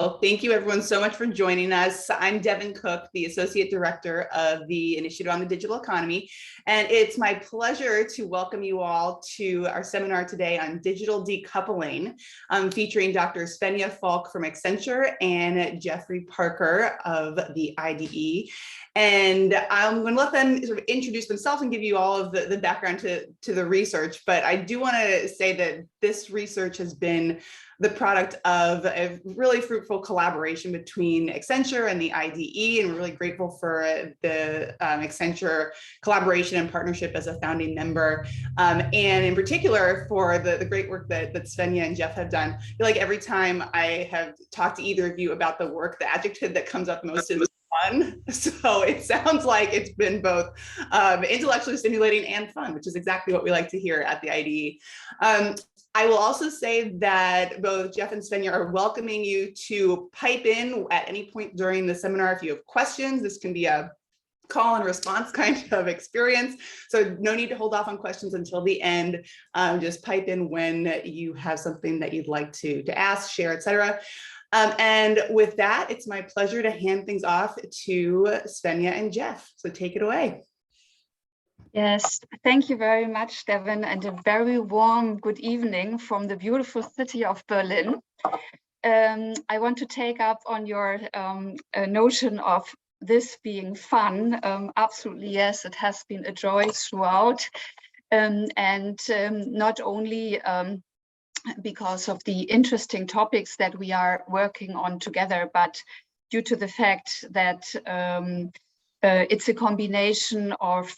Well, thank you everyone so much for joining us. I'm Devin Cook, the Associate Director of the Initiative on the Digital Economy, and it's my pleasure to welcome you all to our seminar today on digital decoupling, featuring Dr. Svenja Falk from Accenture and Geoffrey Parker of the IDE. And I'm going to let them sort of introduce themselves and give you all of the background to the research. But I do want to say that this research has been the product of a really fruitful collaboration between Accenture and the IDE, and we're really grateful for the Accenture collaboration and partnership as a founding member, and in particular for the great work that Svenja and Jeff have done. I feel like every time I have talked to either of you about the work, the adjective that comes up most is fun. So it sounds like it's been both intellectually stimulating and fun, which is exactly what we like to hear at the IDE. I will also say that both Jeff and Svenja are welcoming you to pipe in at any point during the seminar if you have questions. This can be a call and response kind of experience. So no need to hold off on questions until the end. Just pipe in when you have something that you'd like to ask, share, etc. And with that, it's my pleasure to hand things off to Svenja and Jeff. So take it away. Yes, thank you very much, Devin, and a very warm good evening from the beautiful city of Berlin. I want to take up on your notion of this being fun. Absolutely, yes, it has been a joy throughout. Not only because of the interesting topics that we are working on together, but due to the fact that it's a combination of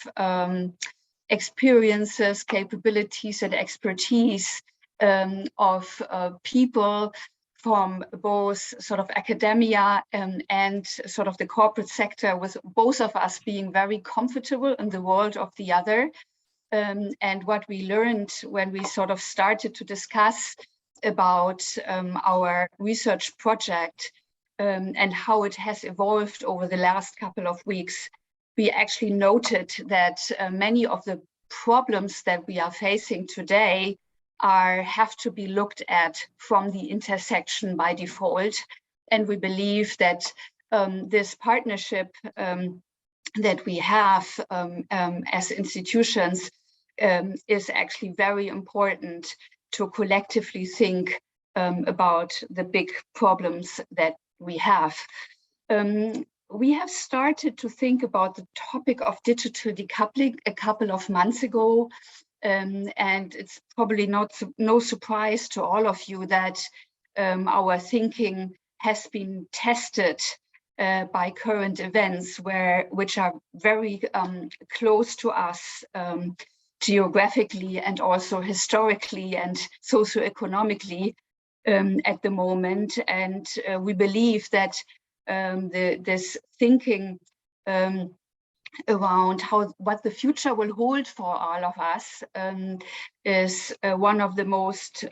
experiences, capabilities, and expertise of people from both sort of academia and sort of the corporate sector, with both of us being very comfortable in the world of the other. And what we learned when we sort of started to discuss about our research project and how it has evolved over the last couple of weeks, we actually noted that many of the problems that we are facing today have to be looked at from the intersection by default. And we believe that this partnership that we have as institutions is actually very important to collectively think about the big problems that we have. We have started to think about the topic of digital decoupling a couple of months ago, and it's probably no surprise to all of you that our thinking has been tested by current events which are very close to us geographically and also historically and socioeconomically at the moment. And we believe that this thinking around what the future will hold for all of us is one of the most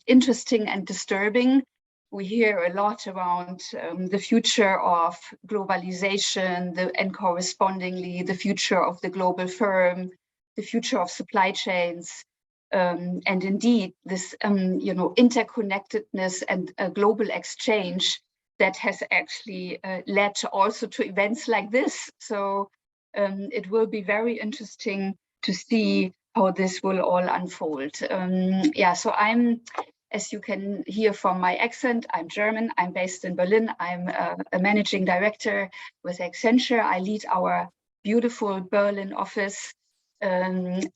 interesting and disturbing. We hear a lot around the future of globalization and correspondingly the future of the global firm, the future of supply chains, and indeed this interconnectedness and global exchange that has actually led also to events like this. So it will be very interesting to see how this will all unfold. So I'm, as you can hear from my accent, I'm German, I'm based in Berlin. I'm a managing director with Accenture. I lead our beautiful Berlin office. I'm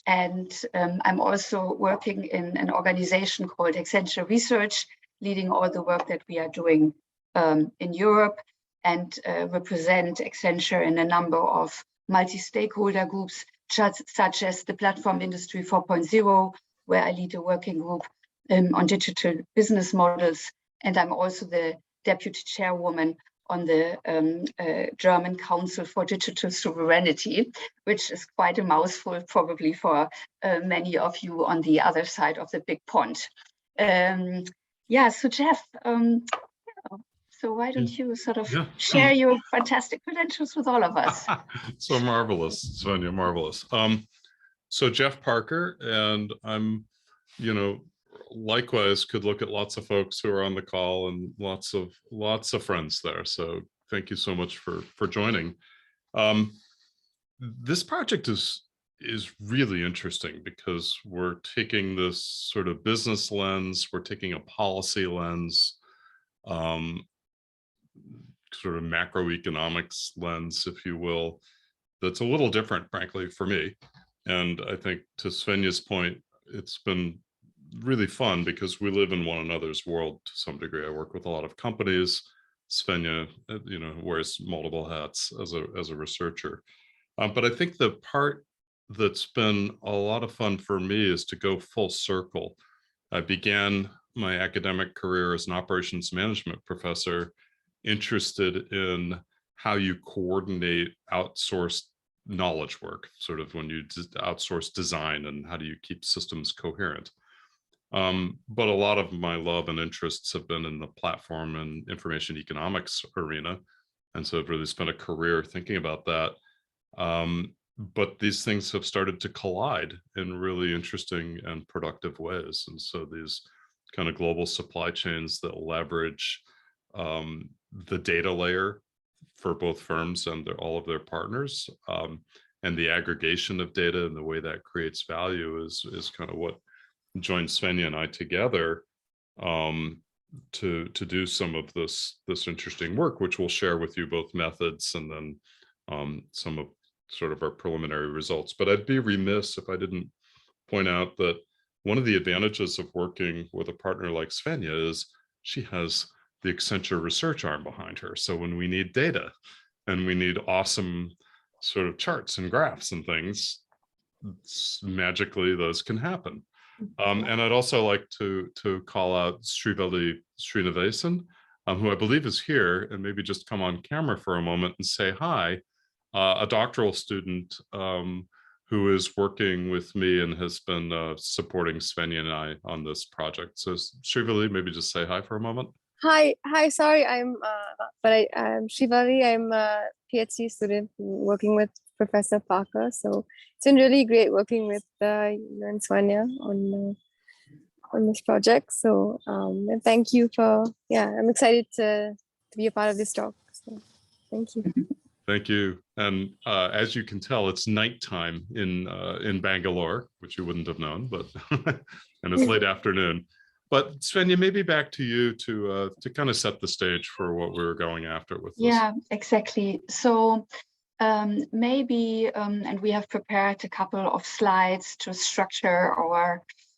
also working in an organization called Accenture Research, leading all the work that we are doing in Europe, and represent Accenture in a number of multi-stakeholder groups, such as the Platform Industry 4.0, where I lead a working group on digital business models. And I'm also the deputy chairwoman on the German Council for Digital Sovereignty, which is quite a mouthful probably for many of you on the other side of the big pond. So Jeff, so why don't you sort of share your fantastic credentials with all of us? So marvelous, Svenja, marvelous. So Jeff Parker, and I'm, likewise could look at lots of folks who are on the call and lots of friends there. So thank you so much for joining. This project is really interesting because we're taking this sort of business lens, we're taking a policy lens, sort of macroeconomics lens, if you will, that's a little different, frankly, for me. And I think to Svenja's point, it's been really fun because we live in one another's world to some degree. I work with a lot of companies. Svenja, wears multiple hats as a researcher. But I think the part that's been a lot of fun for me is to go full circle. I began my academic career as an operations management professor, interested in how you coordinate outsourced knowledge work, sort of when you outsource design and how do you keep systems coherent. But a lot of my love and interests have been in the platform and information economics arena. And so I've really spent a career thinking about that. But these things have started to collide in really interesting and productive ways. And so these kind of global supply chains that leverage the data layer for both firms and all of their partners, and the aggregation of data and the way that creates value is kind of what joined Svenja and I together to do some of this interesting work, which we'll share with you, both methods and then some of sort of our preliminary results. But I'd be remiss if I didn't point out that one of the advantages of working with a partner like Svenja is she has the Accenture research arm behind her. So when we need data and we need awesome sort of charts and graphs and things, magically those can happen. And I'd also like to call out Srinivasan, who I believe is here, and maybe just come on camera for a moment and say hi, a doctoral student who is working with me and has been supporting Svenja and I on this project. So Srivali, maybe just say hi for a moment. Hi. Sorry, I'm Shivali. I'm a PhD student working with Professor Parker. So it's been really great working with you and Svenja on this project. So and thank you for I'm excited to be a part of this talk. So thank you. Thank you. And as you can tell, it's nighttime in Bangalore, which you wouldn't have known, but and it's late afternoon. But Svenja, maybe back to you to kind of set the stage for what we were going after with this. Yeah, exactly. So maybe, and we have prepared a couple of slides to structure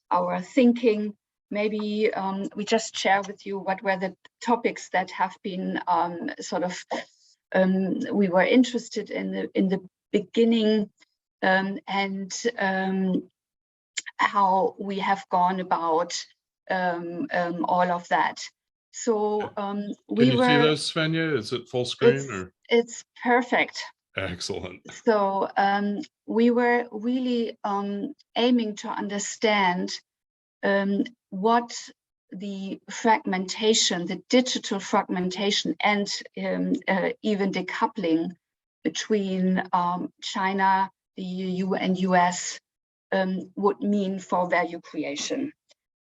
our thinking. Maybe we just share with you what were the topics that have been we were interested in the beginning, and how we have gone about all of that. So Can you see those, Svenja? Is it full screen? It's perfect. Excellent. So we were really aiming to understand what the fragmentation, the digital fragmentation, and even decoupling between China, the EU, and US would mean for value creation.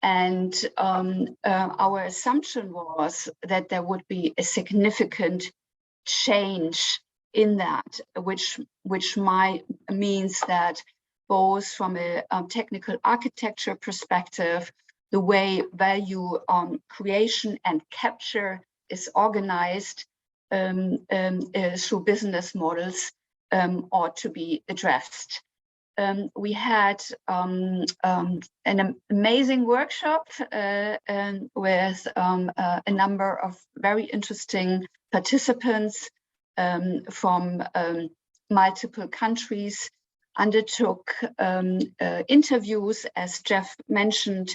And our assumption was that there would be a significant change in that, which means that both from a technical architecture perspective, the way value creation and capture is organized through business models ought to be addressed. We had an amazing workshop with a number of very interesting participants from multiple countries, undertook interviews. As Jeff mentioned,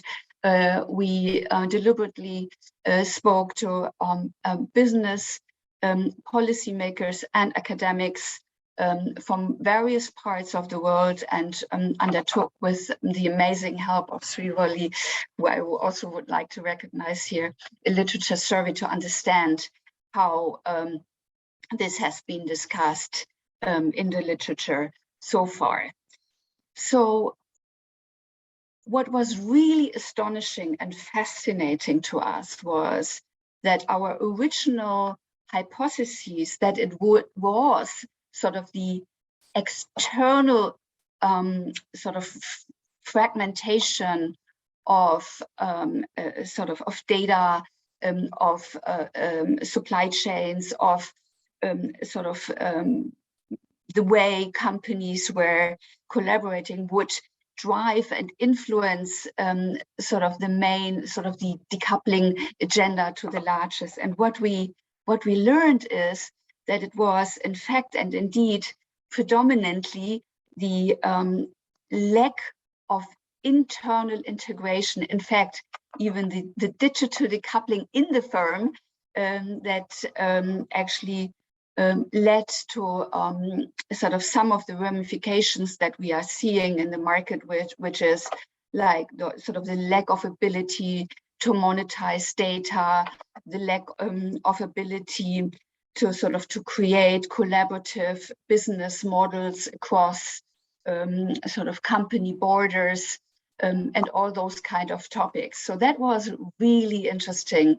we deliberately spoke to business policymakers and academics from various parts of the world, and undertook, with the amazing help of Srivali, who I also would like to recognize here, a literature survey to understand how this has been discussed in the literature so far. So what was really astonishing and fascinating to us was that our original hypotheses that it was sort of the external sort of fragmentation of of data, of supply chains, of the way companies were collaborating would drive and influence the main the decoupling agenda to the largest. And what we learned is that it was in fact and indeed predominantly the lack of internal integration, in fact even the digital decoupling in the firm that actually led to some of the ramifications that we are seeing in the market, which is like the lack of ability to monetize data, the lack of ability to create collaborative business models across company borders, and all those kind of topics. So that was really interesting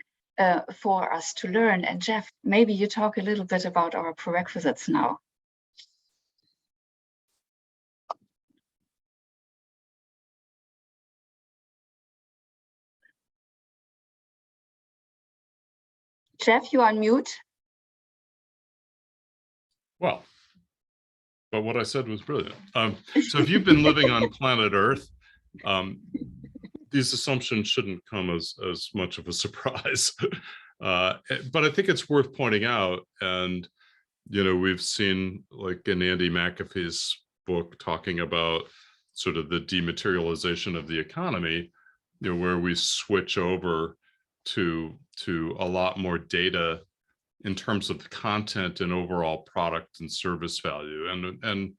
for us to learn. And Jeff, maybe you talk a little bit about our prerequisites now. Jeff, you are on mute. Well, but what I said was brilliant. So if you've been living on planet Earth, these assumptions shouldn't come as much of a surprise. But I think it's worth pointing out, and we've seen, like in Andy McAfee's book, talking about sort of the dematerialization of the economy, where we switch over to a lot more data in terms of the content and overall product and service value. And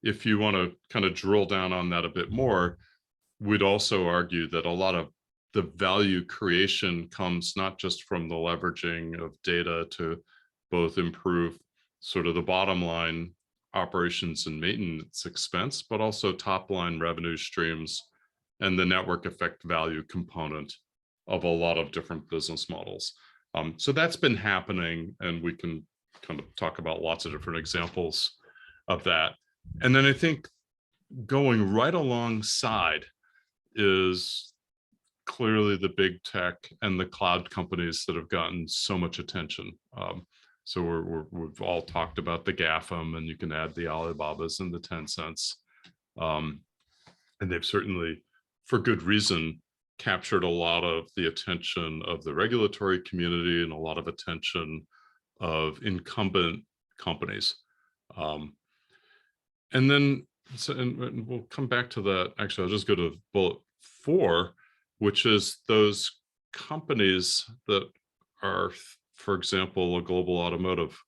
if you want to kind of drill down on that a bit more, we'd also argue that a lot of the value creation comes not just from the leveraging of data to both improve sort of the bottom line operations and maintenance expense, but also top line revenue streams and the network effect value component of a lot of different business models. So that's been happening, and we can kind of talk about lots of different examples of that. And then I think going right alongside is clearly the big tech and the cloud companies that have gotten so much attention. So we've all talked about the GAFAM, and you can add the Alibabas and the Tencents. And they've certainly, for good reason, captured a lot of the attention of the regulatory community and a lot of attention of incumbent companies. And then, and we'll come back to that. Actually, I'll just go to bullet 4, which is those companies that are, for example, a global automotive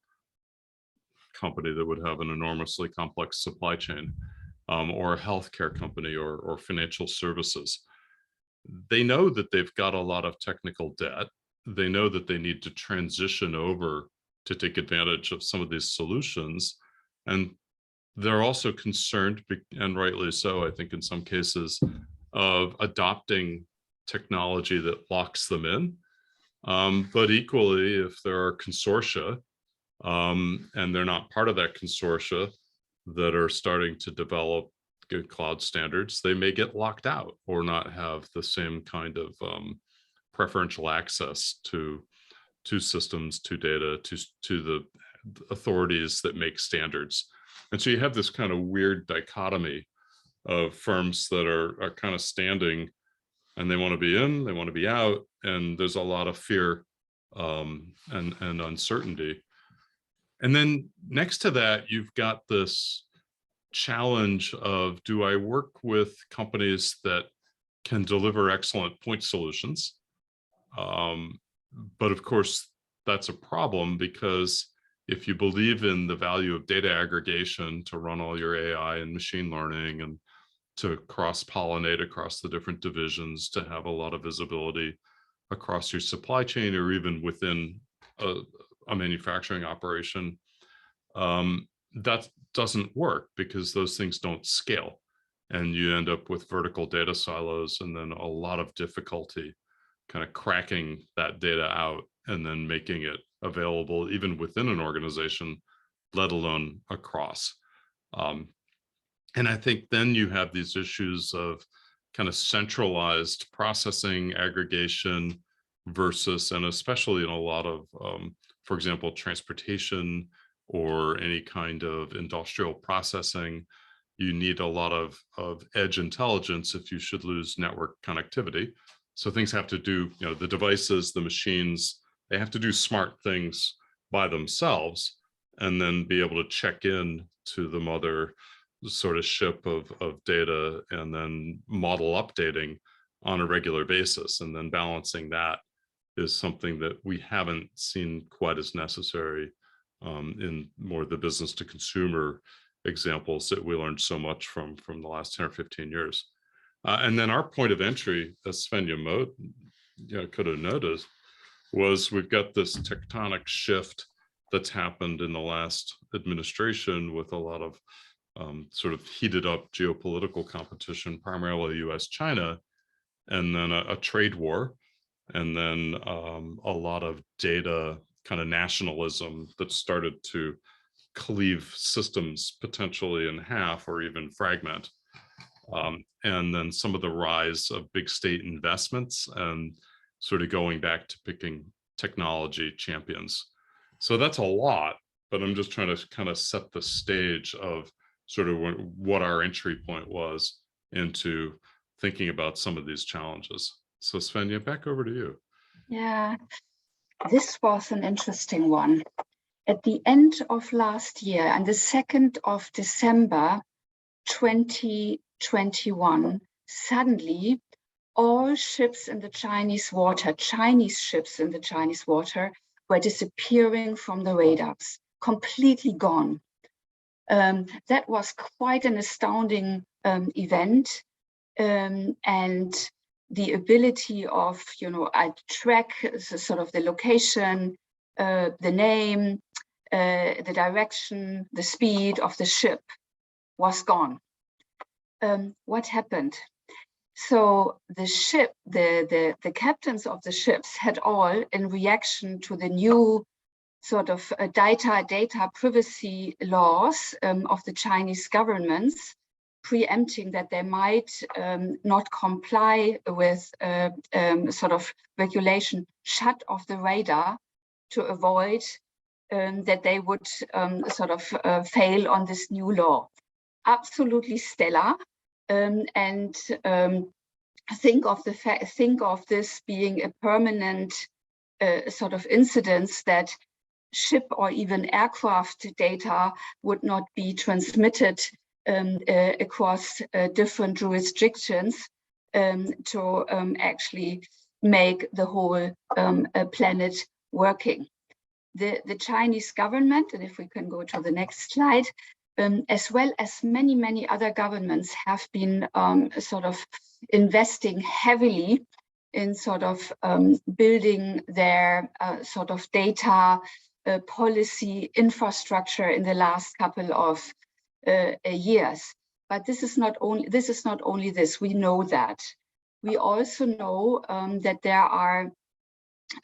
company that would have an enormously complex supply chain, or a healthcare company, or financial services. They know that they've got a lot of technical debt. They know that they need to transition over to take advantage of some of these solutions. And they're also concerned, and rightly so, I think in some cases, of adopting technology that locks them in. But equally, if there are consortia, and they're not part of that consortia that are starting to develop good cloud standards, they may get locked out or not have the same kind of preferential access to systems, to data, to the authorities that make standards. And so you have this kind of weird dichotomy of firms that are kind of standing, and they want to be in, they want to be out, and there's a lot of fear and uncertainty. And then next to that, you've got this challenge of, do I work with companies that can deliver excellent point solutions? But of course, that's a problem, because if you believe in the value of data aggregation to run all your AI and machine learning, and to cross-pollinate across the different divisions, to have a lot of visibility across your supply chain, or even within a manufacturing operation, that doesn't work, because those things don't scale. and you end up with vertical data silos and then a lot of difficulty kind of cracking that data out and then making it available even within an organization, let alone across. And I think then you have these issues of kind of centralized processing, aggregation versus, and especially in a lot of, for example, transportation or any kind of industrial processing, you need a lot of edge intelligence if you should lose network connectivity. So things have to do, you know, the devices, the machines, they have to do smart things by themselves and then be able to check in to the mother sort of ship of data and then model updating on a regular basis. And then balancing that is something that we haven't seen quite as necessary in more the business to consumer examples that we learned so much from the last 10 or 15 years. And then our point of entry, as Svenja could have noticed, was we've got this tectonic shift that's happened in the last administration with a lot of sort of heated up geopolitical competition, primarily US-China, and then a trade war, and then a lot of data kind of nationalism that started to cleave systems potentially in half or even fragment. And then some of the rise of big state investments and sort of going back to picking technology champions. So that's a lot, but I'm just trying to kind of set the stage of sort of what our entry point was into thinking about some of these challenges. So Svenja, back over to you. Yeah, this was an interesting one. At the end of last year, and the 2nd of December, 2021, suddenly all ships in the Chinese water, Chinese ships in the Chinese water, were disappearing from the radars, completely gone. That was quite an astounding event, and the ability of, you know, I track sort of the location, the name, the direction, the speed of the ship was gone. What happened? So the ship, the captains of the ships had all, in reaction to the new sort of data privacy laws of the Chinese governments, preempting that they might not comply with sort of regulation, shut off the radar to avoid that they would sort of fail on this new law. Absolutely stellar, and think of this being a permanent sort of incidence, that ship or even aircraft data would not be transmitted across different jurisdictions to actually make the whole planet working. The Chinese government, and if we can go to the next slide, as well as many other governments, have been sort of investing heavily in sort of building their sort of data policy infrastructure in the last couple of years. But this is not only this. We know that. We also know that there are,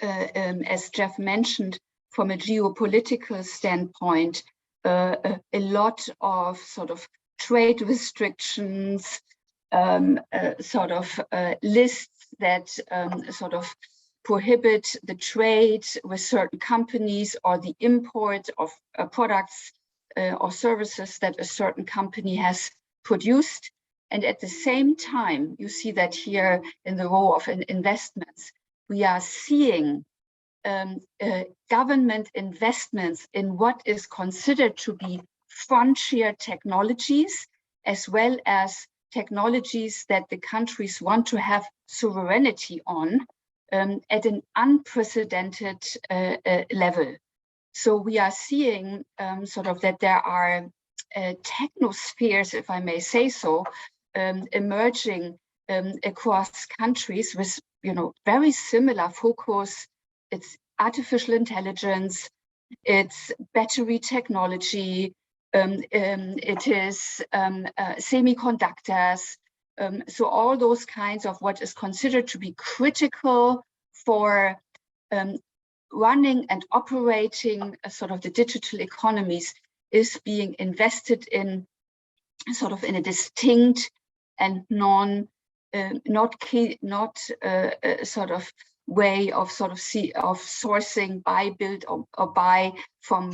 as Jeff mentioned, from a geopolitical standpoint, a lot of sort of trade restrictions, sort of lists that sort of prohibit the trade with certain companies or the import of products or services that a certain company has produced. And at the same time, you see that here in the row of investments, we are seeing government investments in what is considered to be frontier technologies, as well as technologies that the countries want to have sovereignty on at an unprecedented level. So we are seeing sort of that there are technospheres, if I may say so, emerging across countries with, you know, very similar focus. It's artificial intelligence, it's battery technology, it is semiconductors. So all those kinds of what is considered to be critical for running and operating sort of the digital economies is being invested in sort of in a distinct and not sort of way of sourcing, buy, build, or buy from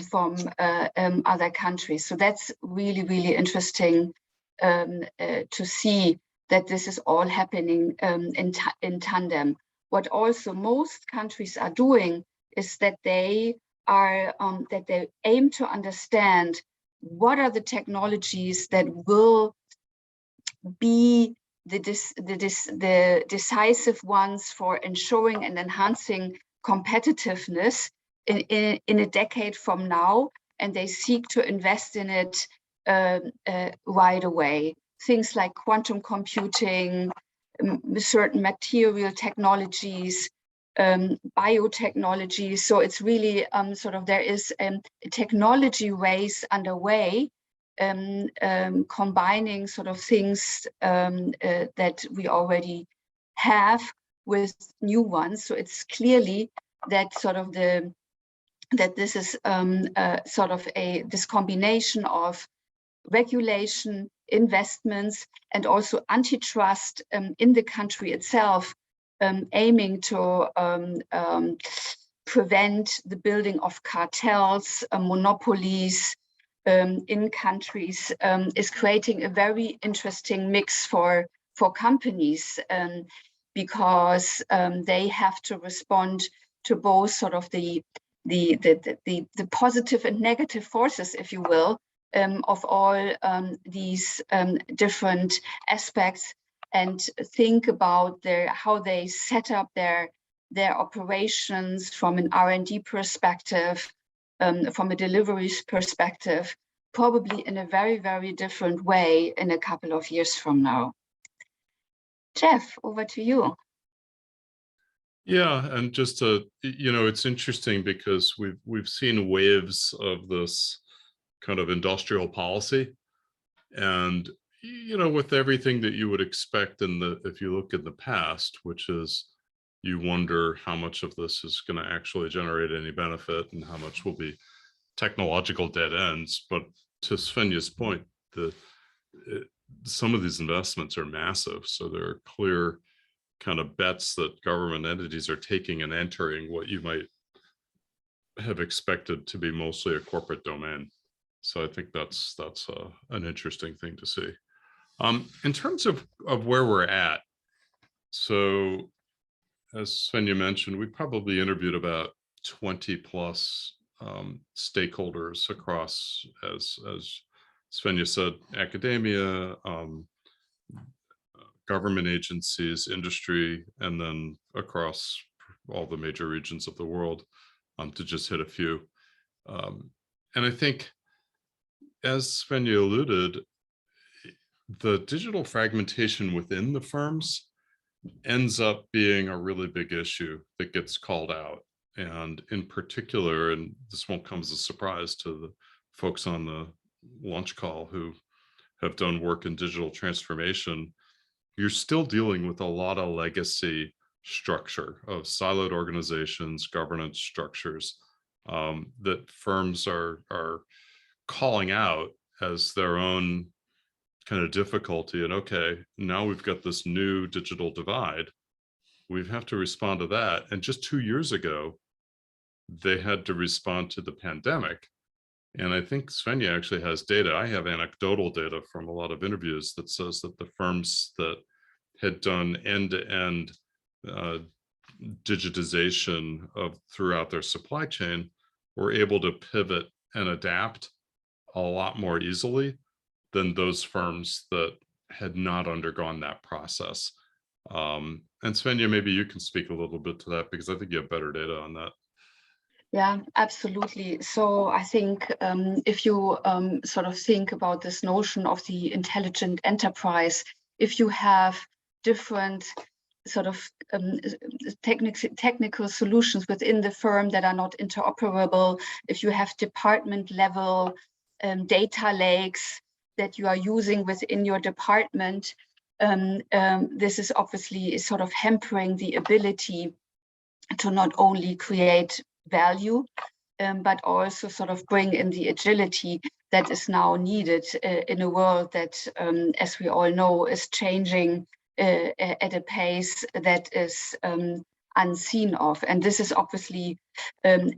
other countries. So that's really interesting to see that this is all happening in tandem. What also most countries are doing is that they aim to understand what are the technologies that will be the decisive ones for ensuring and enhancing competitiveness in a decade from now, and they seek to invest in it right away. Things like quantum computing, certain material technologies, biotechnology. So it's really there is a technology race underway, combining sort of things that we already have with new ones. So it's clearly that this is this combination of regulation, investments, and also antitrust in the country itself, aiming to prevent the building of cartels, monopolies in countries, is creating a very interesting mix for companies, because they have to respond to both sort of the positive and negative forces, if you will, of all these different aspects, and think about how they set up their operations from an R&D perspective, from a deliveries perspective, probably in a very different way in a couple of years from now. Jeff, over to you. Yeah, and just to, it's interesting because we've seen waves of this kind of industrial policy, and with everything that you would expect if you look at the past, which is you wonder how much of this is going to actually generate any benefit and how much will be technological dead ends. But to Svenja's point, some of these investments are massive, so there are clear kind of bets that government entities are taking and entering what you might have expected to be mostly a corporate domain. So I think that's an interesting thing to see. In terms of where we're at, so as Svenja mentioned, we probably interviewed about 20 plus stakeholders across, as Svenja said, academia, government agencies, industry, and then across all the major regions of the world, to just hit a few. And I think, as Svenja alluded, the digital fragmentation within the firms ends up being a really big issue that gets called out. And in particular, and this won't come as a surprise to the folks on the lunch call who have done work in digital transformation, you're still dealing with a lot of legacy structure of siloed organizations, governance structures, that firms are calling out as their own kind of difficulty. And okay, now we've got this new digital divide. We have to respond to that. And just 2 years ago, they had to respond to the pandemic. And I think Svenja actually has data. I have anecdotal data from a lot of interviews that says that the firms that had done end-to-end digitization throughout their supply chain were able to pivot and adapt a lot more easily than those firms that had not undergone that process. And Svenja, maybe you can speak a little bit to that, because I think you have better data on that. Yeah, absolutely. So I think if you sort of think about this notion of the intelligent enterprise, if you have different sort of technical solutions within the firm that are not interoperable, if you have department level data lakes that you are using within your department. This is obviously sort of hampering the ability to not only create value, but also sort of bring in the agility that is now needed in a world that, as we all know, is changing at a pace that is unseen of. And this is obviously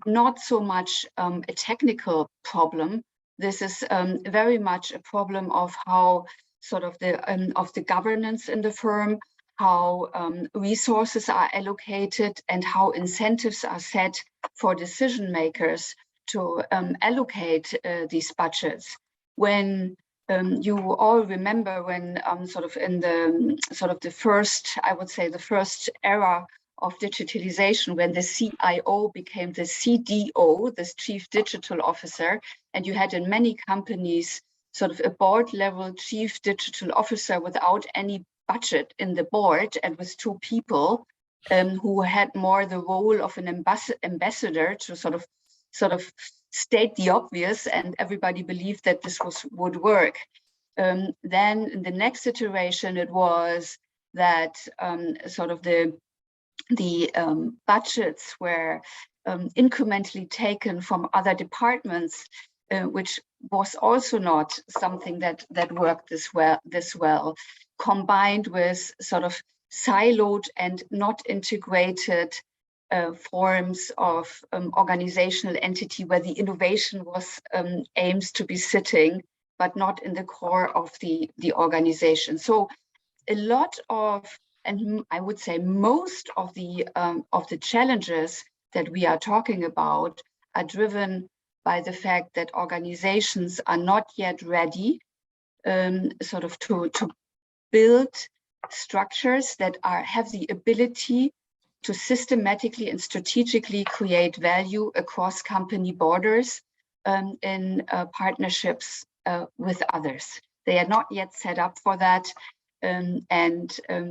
not so much a technical problem. This is very much a problem of how sort of the governance in the firm, how resources are allocated, and how incentives are set for decision makers to allocate these budgets. When you all remember when sort of in the first, I would say the first era of digitalization, when the CIO became the CDO, this Chief Digital Officer, and you had in many companies sort of a board level Chief Digital Officer without any budget in the board, and with two people who had more the role of an ambassador to sort of state the obvious, and everybody believed that this would work. Then in the next iteration, it was that sort of the budgets were incrementally taken from other departments, which was also not something that worked this well, combined with sort of siloed and not integrated forms of organizational entity where the innovation was aims to be sitting, but not in the core of the organization. So a lot of, and I would say most of the challenges that we are talking about are driven by the fact that organizations are not yet ready sort of to build structures that have the ability to systematically and strategically create value across company borders in partnerships with others. They are not yet set up for that. And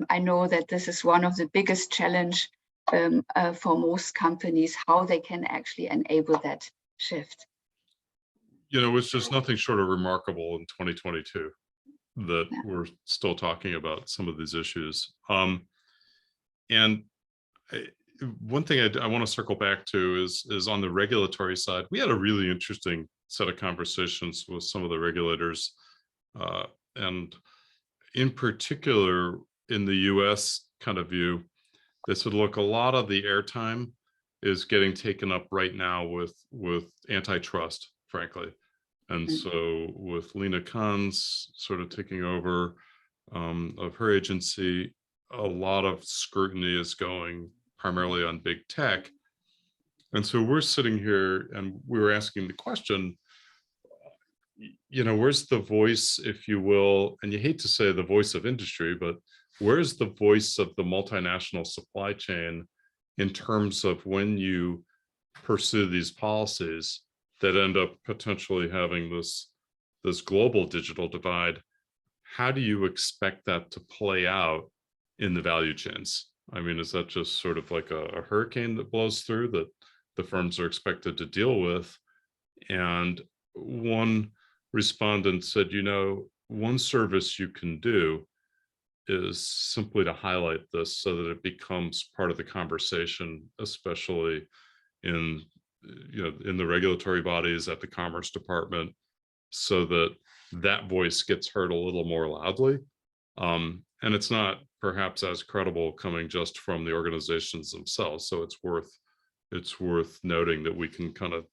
I know that this is one of the biggest challenge for most companies, how they can actually enable that shift. You know, it's just nothing short of remarkable in 2022 that we're still talking about some of these issues. And one thing I want to circle back to is on the regulatory side. We had a really interesting set of conversations with some of the regulators, and in particular in the US kind of view, they said, look, a lot of the airtime is getting taken up right now with antitrust, frankly. And so with Lena Khan's sort of taking over of her agency, a lot of scrutiny is going primarily on big tech. And so we're sitting here and we were asking the question, you know, where's the voice, if you will, and you hate to say the voice of industry, but where's the voice of the multinational supply chain in terms of when you pursue these policies that end up potentially having this global digital divide? How do you expect that to play out in the value chains? I mean, is that just sort of like a hurricane that blows through that the firms are expected to deal with? And one respondent said, you know, one service you can do is simply to highlight this so that it becomes part of the conversation, especially in, you know, in the regulatory bodies at the Commerce Department, so that that voice gets heard a little more loudly. And it's not perhaps as credible coming just from the organizations themselves. So it's worth noting that we can kind of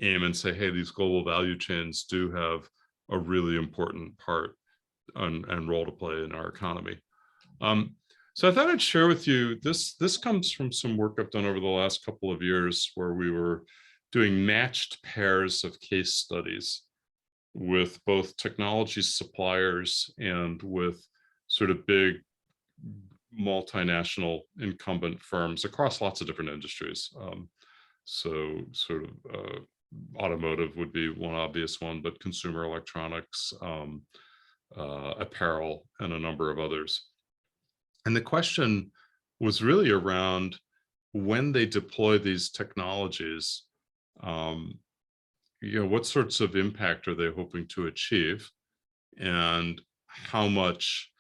aim and say, hey, these global value chains do have a really important part and role to play in our economy. So I thought I'd share with you, this comes from some work I've done over the last couple of years where we were doing matched pairs of case studies with both technology suppliers and with sort of big multinational incumbent firms across lots of different industries. So sort of automotive would be one obvious one, but consumer electronics, apparel, and a number of others. And the question was really around when they deploy these technologies, what sorts of impact are they hoping to achieve, and how much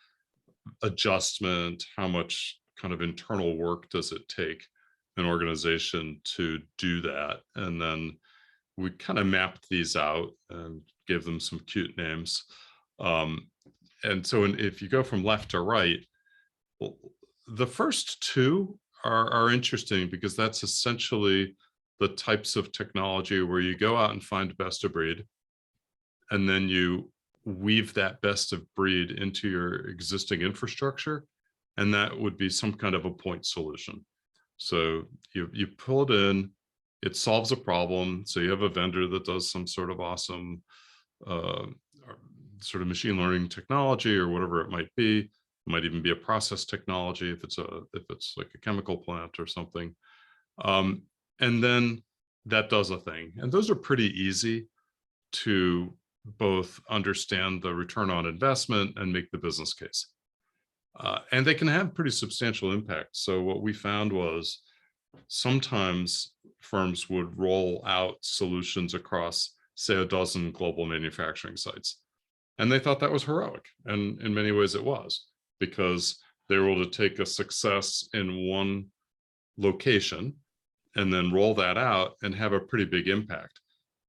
adjustment, how much kind of internal work does it take an organization to do that? And then we kind of mapped these out and gave them some cute names. And so if you go from left to right, well, the first two are interesting because that's essentially the types of technology where you go out and find best of breed, and then you weave that best of breed into your existing infrastructure, and that would be some kind of a point solution. So you pull it in, it solves a problem. So you have a vendor that does some sort of awesome sort of machine learning technology or whatever it might be. It might even be a process technology if it's like a chemical plant or something. And then that does a thing. And those are pretty easy to both understand the return on investment and make the business case. And they can have pretty substantial impact. So what we found was sometimes firms would roll out solutions across, say, a dozen global manufacturing sites. And they thought that was heroic. And in many ways it was, because they were able to take a success in one location and then roll that out and have a pretty big impact.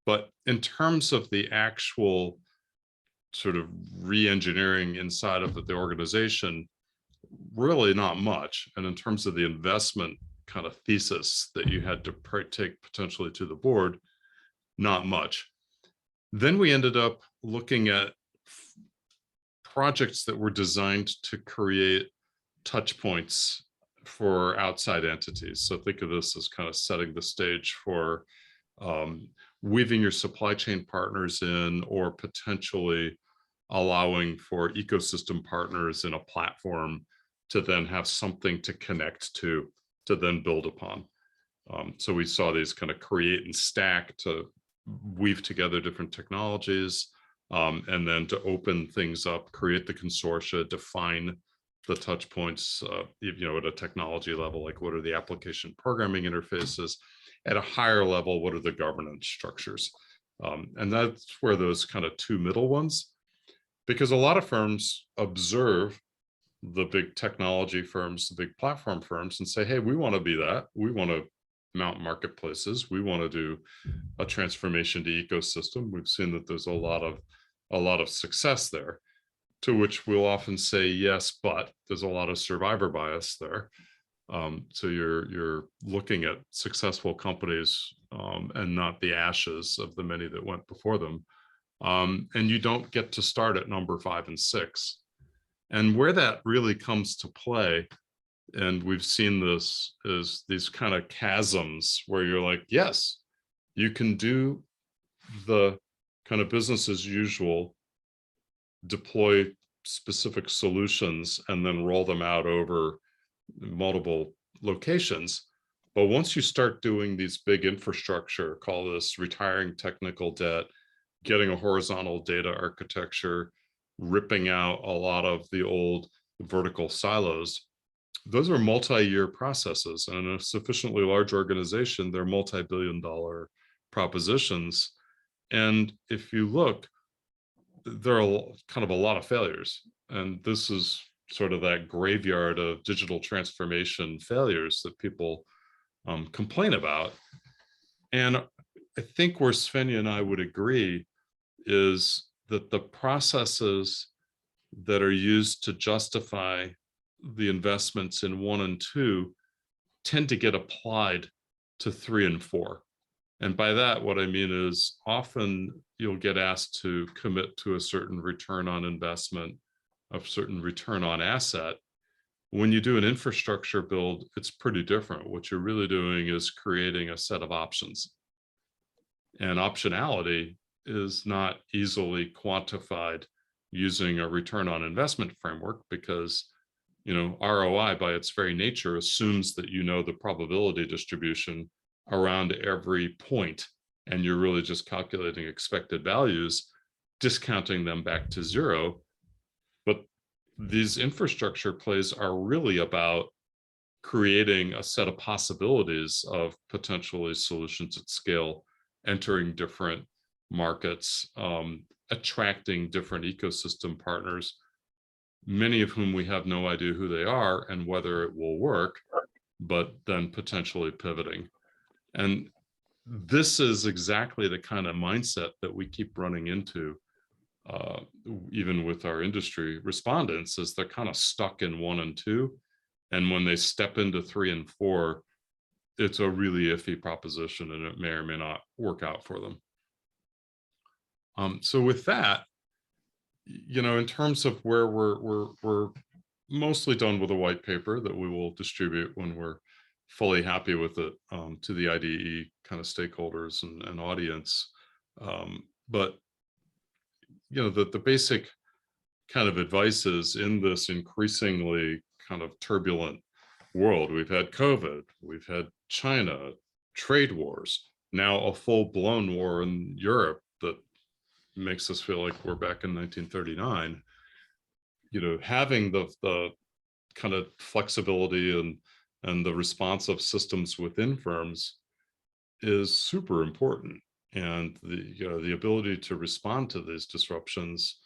But in terms of the actual sort of re-engineering inside of the organization, really not much. And in terms of the investment kind of thesis that you had to take potentially to the board, not much. Then we ended up looking at projects that were designed to create touch points for outside entities. So think of this as kind of setting the stage for weaving your supply chain partners in, or potentially allowing for ecosystem partners in a platform to then have something to connect to then build upon. So we saw these kind of create and stack to weave together different technologies, and then to open things up, create the consortia, define the touch points, at a technology level, like what are the application programming interfaces? At a higher level, what are the governance structures? And that's where those kind of two middle ones, because a lot of firms observe the big technology firms, the big platform firms, and say, hey, we want to be that. We want to mount marketplaces. We want to do a transformation to ecosystem. We've seen that there's a lot of success there, to which we'll often say, yes, but there's a lot of survivor bias there. So you're looking at successful companies and not the ashes of the many that went before them. And you don't get to start at number 5 and 6. And where that really comes to play, and we've seen this, is these kind of chasms where you're like, yes, you can do the kind of business as usual, deploy specific solutions, and then roll them out over multiple locations. But once you start doing these big infrastructure, call this retiring technical debt, getting a horizontal data architecture, ripping out a lot of the old vertical silos, those are multi-year processes. And in a sufficiently large organization, they're multi-billion-dollar propositions. And if you look, there are kind of a lot of failures. And this is sort of that graveyard of digital transformation failures that people complain about. And I think where Svenja and I would agree is that the processes that are used to justify the investments in 1 and 2 tend to get applied to 3 and 4. And by that, what I mean is often you'll get asked to commit to a certain return on investment, a certain return on asset. When you do an infrastructure build, it's pretty different. What you're really doing is creating a set of options. And optionality is not easily quantified using a return on investment framework, because ROI by its very nature assumes that the probability distribution around every point, and you're really just calculating expected values, discounting them back to 0. But these infrastructure plays are really about creating a set of possibilities of potentially solutions at scale, entering different markets, attracting different ecosystem partners, many of whom we have no idea who they are and whether it will work, but then potentially pivoting. And this is exactly the kind of mindset that we keep running into, even with our industry respondents, is they're kind of stuck in 1 and 2. And when they step into 3 and 4, it's a really iffy proposition, and it may or may not work out for them. So with that, in terms of where we're mostly done with a white paper that we will distribute when we're fully happy with it, to the IDE kind of stakeholders and audience. But the basic kind of advice is, in this increasingly kind of turbulent world, we've had COVID, we've had China, trade wars, now a full-blown war in Europe that makes us feel like we're back in 1939. Having the kind of flexibility and the responsive systems within firms is super important. And the ability to respond to these disruptions,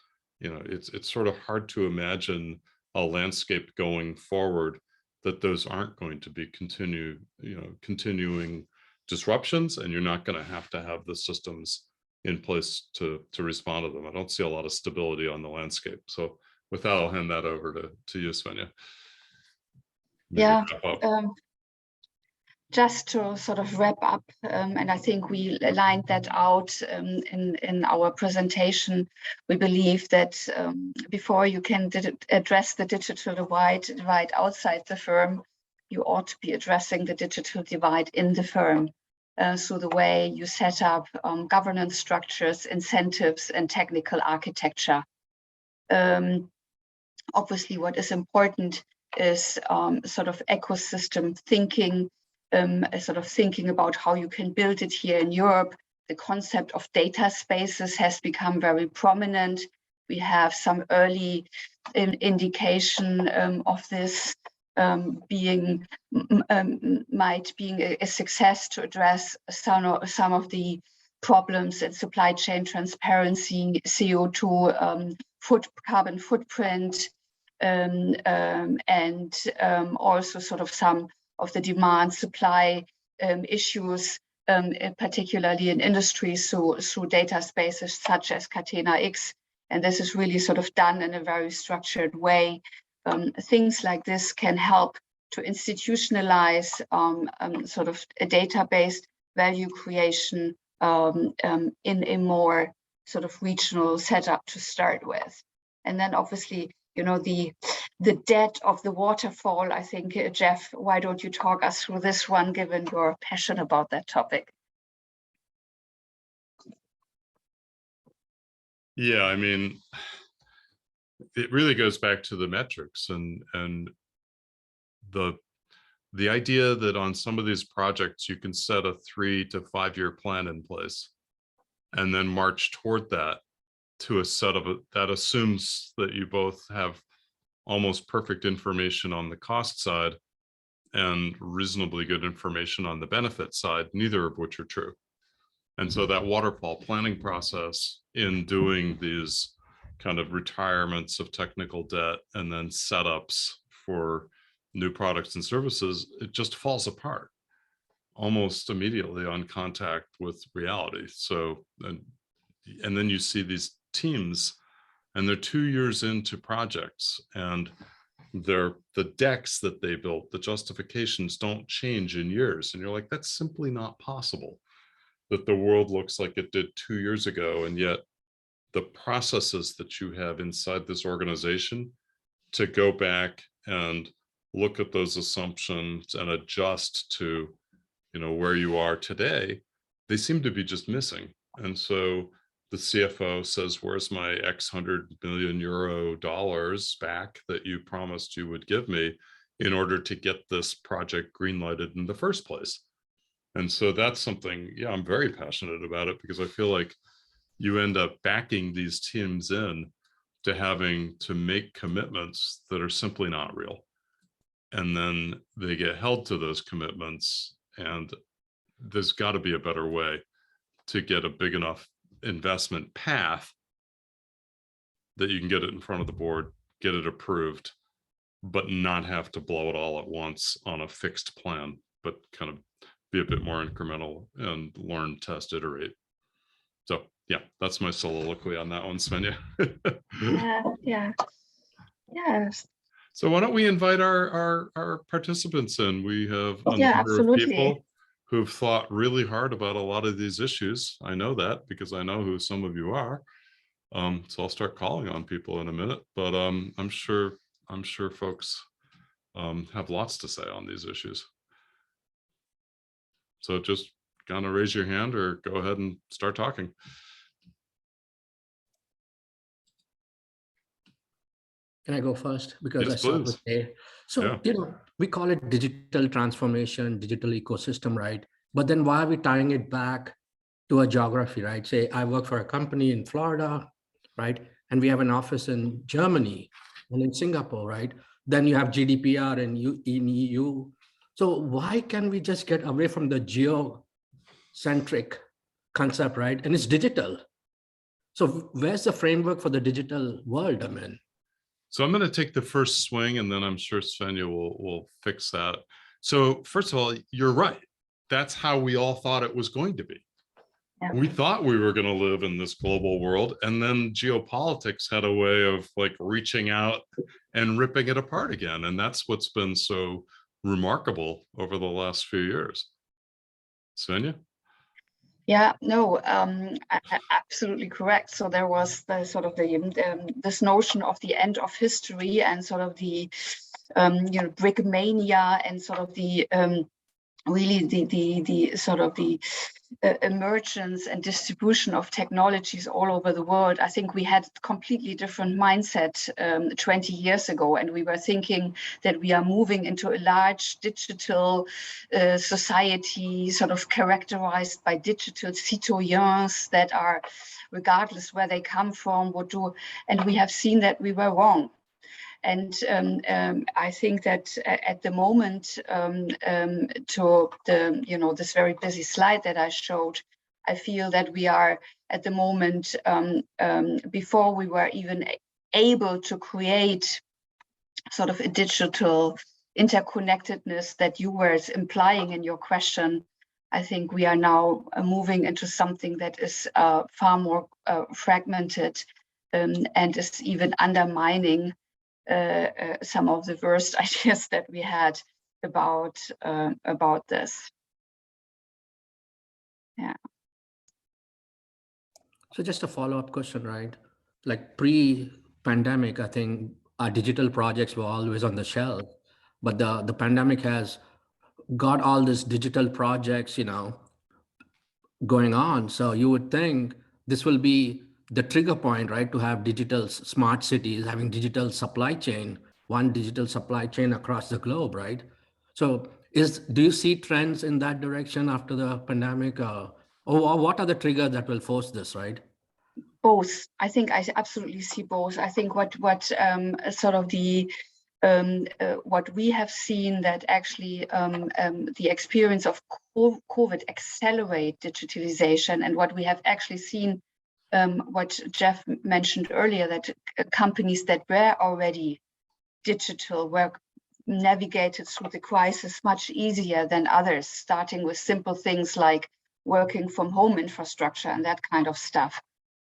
it's sort of hard to imagine a landscape going forward that those aren't going to be continuing disruptions, and you're not going to have the systems in place to respond to them. I don't see a lot of stability on the landscape. So with that, I'll hand that over to you, Svenja. Yeah, just to sort of wrap up, and I think we lined that out in our presentation. We believe that before you can address the digital divide outside the firm, you ought to be addressing the digital divide in the firm. So the way you set up governance structures, incentives, and technical architecture. Obviously, what is important is sort of ecosystem thinking, sort of thinking about how you can build it here in Europe. The concept of data spaces has become very prominent. We have some early indication of this being a success to address some of the problems in supply chain transparency, CO2 carbon footprint, and also sort of some of the demand supply issues, particularly in industries, so through data spaces such as Catena X. And this is really sort of done in a very structured way. Things like this can help to institutionalize sort of a data-based value creation in a more sort of regional setup to start with. And then obviously, the debt of the waterfall, I think, Jeff, why don't you talk us through this one, given your passion about that topic? Yeah, I mean, it really goes back to the metrics and the idea that on some of these projects, you can set a 3 to 5 year plan in place and then march toward that to a set of that assumes that you both have almost perfect information on the cost side and reasonably good information on the benefit side, neither of which are true. And so that waterfall planning process in doing these kind of retirements of technical debt and then setups for new products and services, it just falls apart almost immediately on contact with reality. So, and then you see these teams and they're 2 years into projects and the decks that they built, the justifications don't change in years. And you're like, that's simply not possible, that the world looks like it did 2 years ago. And yet the processes that you have inside this organization to go back and look at those assumptions and adjust to, where you are today, they seem to be just missing. And so the CFO says, where's my X $100 million back that you promised you would give me in order to get this project greenlighted in the first place? And so that's something, yeah, I'm very passionate about it, because I feel like you end up backing these teams in to having to make commitments that are simply not real. And then they get held to those commitments, and there's got to be a better way to get a big enough investment path that you can get it in front of the board, get it approved, but not have to blow it all at once on a fixed plan, but kind of be a bit more incremental and learn, test, iterate. So yeah, that's my soliloquy on that one, Svenja. Yeah. Yes. So why don't we invite our participants in? We have a Yeah, number of absolutely. people who've thought really hard about a lot of these issues. I know that because I know who some of you are. So I'll start calling on people in a minute, but I'm sure folks have lots to say on these issues. So just kind of raise your hand or go ahead and start talking. Can I go first? Because Yes, I start please. with A. So, Yeah. we call it digital transformation, digital ecosystem, right? But then why are we tying it back to a geography, right? Say I work for a company in Florida, right? And we have an office in Germany and in Singapore, right? Then you have GDPR in EU. So why can we just get away from the geo-centric concept, right? And it's digital. So where's the framework for the digital world, I mean? So I'm going to take the first swing, and then I'm sure Svenja will fix that. So first of all, you're right. That's how we all thought it was going to be. Yeah. We thought we were going to live in this global world, and then geopolitics had a way of like reaching out and ripping it apart again. And that's what's been so remarkable over the last few years. Svenja? Yeah, no, absolutely correct. So there was the sort of this notion of the end of history and sort of the brickmania and sort of the really the sort of the emergence and distribution of technologies all over the world. I think we had a completely different mindset 20 years ago, and we were thinking that we are moving into a large digital society, sort of characterized by digital citoyens that are, regardless where they come from, would do. And we have seen that we were wrong. And I think that at the moment, to the this very busy slide that I showed, I feel that we are at the moment, before we were even able to create sort of a digital interconnectedness that you were implying in your question. I think we are now moving into something that is far more fragmented and is even undermining some of the worst ideas that we had about this. Yeah. So just a follow-up question, right? Like pre-pandemic, I think our digital projects were always on the shelf, but the pandemic has got all these digital projects, going on. So you would think this will be the trigger point, right? To have digital smart cities, having digital supply chain, one digital supply chain across the globe, right? So do you see trends in that direction after the pandemic? Or what are the triggers that will force this, right? Both. I think I absolutely see both. I think what sort of the what we have seen that actually the experience of COVID accelerate digitalization, and what we have actually seen, what Jeff mentioned earlier, that companies that were already digital were navigated through the crisis much easier than others, starting with simple things like working from home infrastructure and that kind of stuff.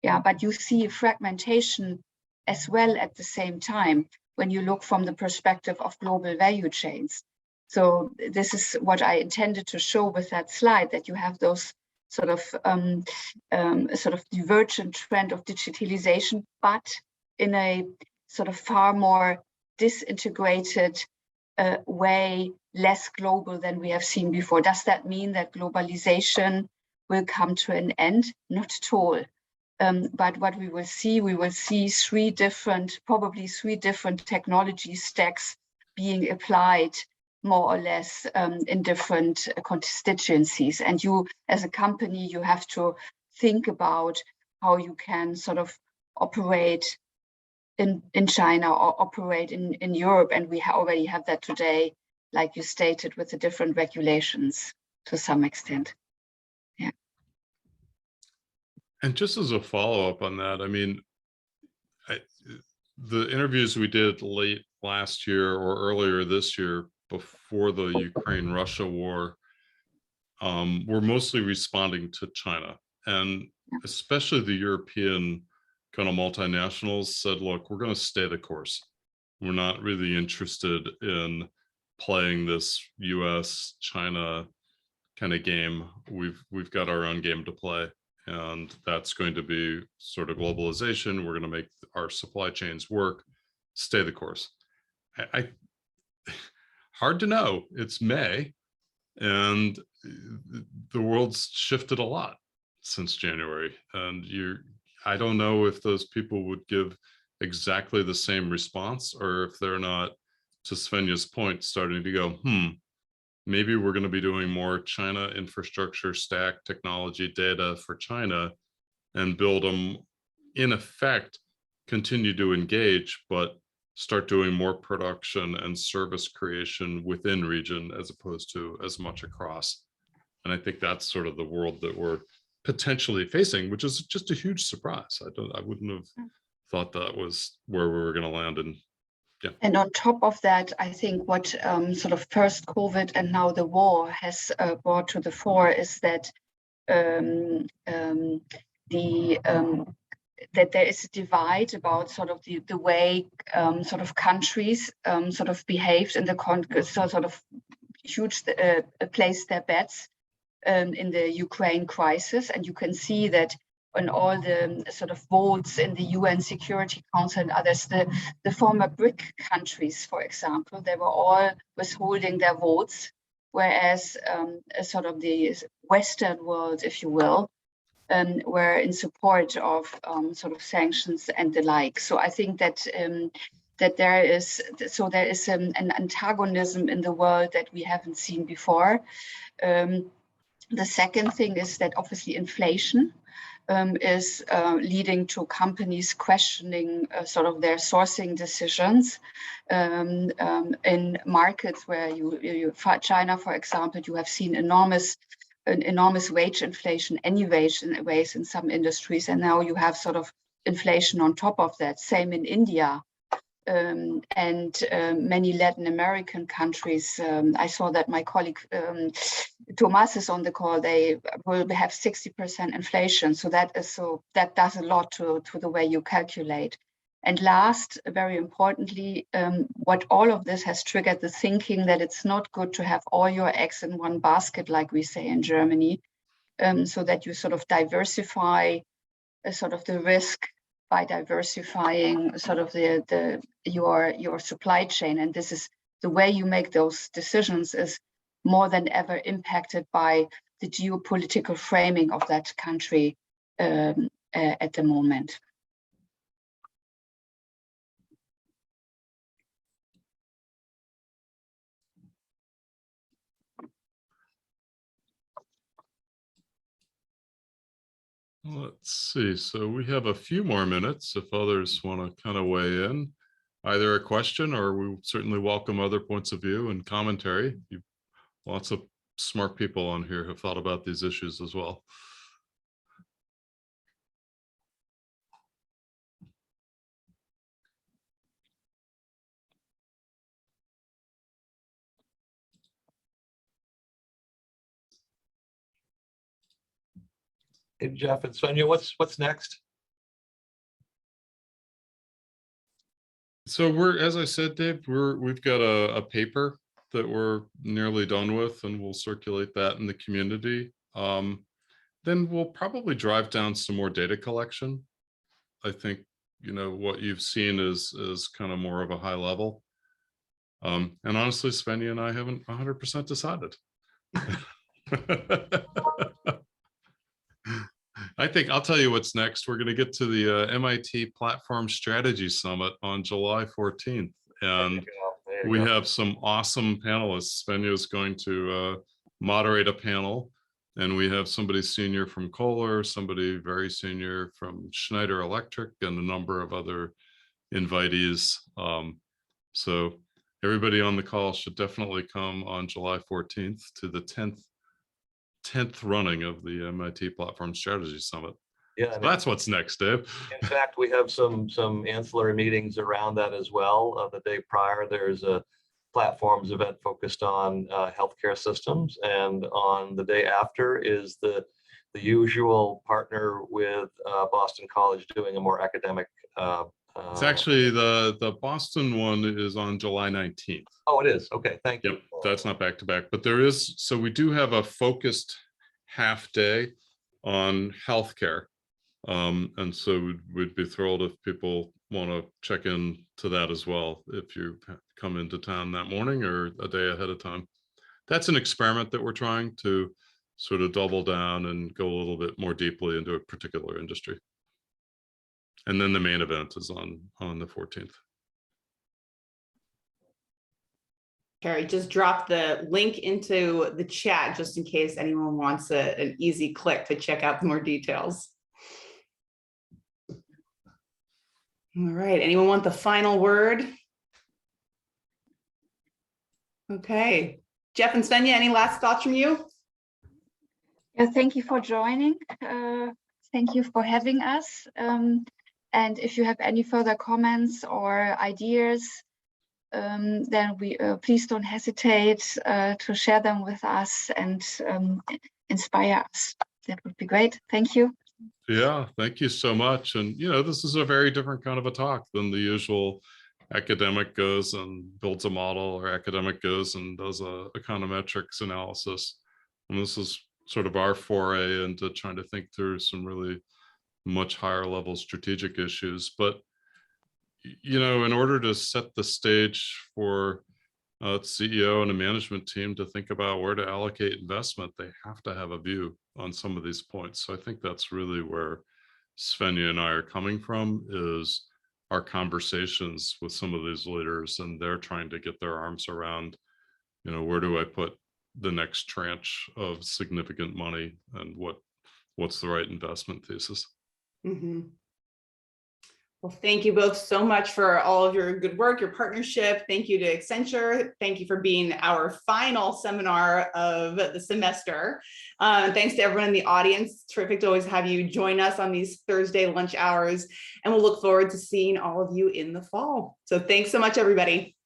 Yeah, but you see fragmentation as well at the same time when you look from the perspective of global value chains. So this is what I intended to show with that slide, that you have those sort of divergent trend of digitalization, but in a sort of far more disintegrated way, less global than we have seen before. Does that mean that globalization will come to an end? Not at all. But what we will see probably three different technology stacks being applied more or less in different constituencies. And you, as a company, you have to think about how you can sort of operate in China or operate in Europe. And we already have that today, like you stated, with the different regulations to some extent. Yeah. And just as a follow-up on that, I mean, the interviews we did late last year or earlier this year before the Ukraine-Russia war were mostly responding to China. And especially the European kind of multinationals said, look, we're going to stay the course. We're not really interested in playing this US China kind of game. We've got our own game to play, and that's going to be sort of globalization. We're going to make our supply chains work. Stay the course. I hard to know. It's May, and the world's shifted a lot since January, and I don't know if those people would give exactly the same response, or if they're not, to Svenja's point, starting to go, maybe we're going to be doing more China infrastructure stack technology data for China and build them, in effect, continue to engage, but start doing more production and service creation within region as opposed to as much across. And I think that's sort of the world that we're potentially facing, which is just a huge surprise. I wouldn't have thought that was where we were going to land. And yeah. And on top of that, I think what sort of first COVID and now the war has brought to the fore is that that there is a divide about sort of the way sort of countries sort of behaved in the sort of huge placed their bets in the Ukraine crisis. And you can see that on all the sort of votes in the UN Security Council and others, the former BRIC countries, for example, they were all withholding their votes, whereas sort of the Western world, if you will, were in support of sort of sanctions and the like. So I think that that there is an antagonism in the world that we haven't seen before. The second thing is that obviously inflation is leading to companies questioning sort of their sourcing decisions in markets where China, for example, you have seen enormous wage inflation anyways in some industries, and now you have sort of inflation on top of that. Same in India. And many Latin American countries. I saw that my colleague Thomas is on the call. They will have 60% inflation. So that does a lot to the way you calculate. And last, very importantly, what all of this has triggered the thinking that it's not good to have all your eggs in one basket, like we say in Germany, so that you sort of diversify sort of the risk by diversifying sort of your supply chain. And this is the way you make those decisions is more than ever impacted by the geopolitical framing of that country at the moment. Let's see. So we have a few more minutes if others want to kind of weigh in, either a question, or we certainly welcome other points of view and commentary. Lots of smart people on here have thought about these issues as well. Hey, Jeff and Svenja, what's next? So as I said, Dave, we've got a paper that we're nearly done with, and we'll circulate that in the community. Then we'll probably drive down some more data collection. I think, what you've seen is kind of more of a high level. And honestly, Svenja and I haven't 100% decided. I think I'll tell you what's next. We're going to get to the MIT Platform Strategy Summit on July 14th. And we have some awesome panelists. Svenja is going to moderate a panel. And we have somebody senior from Kohler, somebody very senior from Schneider Electric, and a number of other invitees. So everybody on the call should definitely come on July 14th to the 10th running of the MIT Platform Strategy Summit. Yeah, So and that's what's next, Dave. in fact, we have some ancillary meetings around that as well. The day prior, there's a platforms event focused on healthcare systems, and on the day after is the usual partner with Boston College doing a more academic. It's actually the Boston one is on July 19th. Oh, it is. Okay, thank you. Yep, that's not back to back, but there is, so we do have a focused half day on healthcare. And so we'd be thrilled if people want to check in to that as well, if you come into town that morning or a day ahead of time. That's an experiment that we're trying to sort of double down and go a little bit more deeply into a particular industry. And then the main event is on the 14th. Carrie, just drop the link into the chat just in case anyone wants an easy click to check out more details. All right, anyone want the final word? Okay, Jeff and Svenja, any last thoughts from you? Yeah, thank you for joining. Thank you for having us. And if you have any further comments or ideas, then please don't hesitate to share them with us and inspire us. That would be great. Thank you. Yeah, thank you so much. And, you know, this is a very different kind of a talk than the usual academic goes and builds a model, or academic goes and does a econometrics analysis. And this is sort of our foray into trying to think through some really much higher level strategic issues. But, you know, in order to set the stage for CEO and a management team to think about where to allocate investment, they have to have a view on some of these points. So I think that's really where Svenja and I are coming from, is our conversations with some of these leaders, and they're trying to get their arms around, you know, where do I put the next tranche of significant money, and what's the right investment thesis. Mm-hmm. Well, thank you both so much for all of your good work, your partnership. Thank you to Accenture. Thank you for being our final seminar of the semester. Thanks to everyone in the audience. Terrific to always have you join us on these Thursday lunch hours. And we'll look forward to seeing all of you in the fall. So thanks so much, everybody.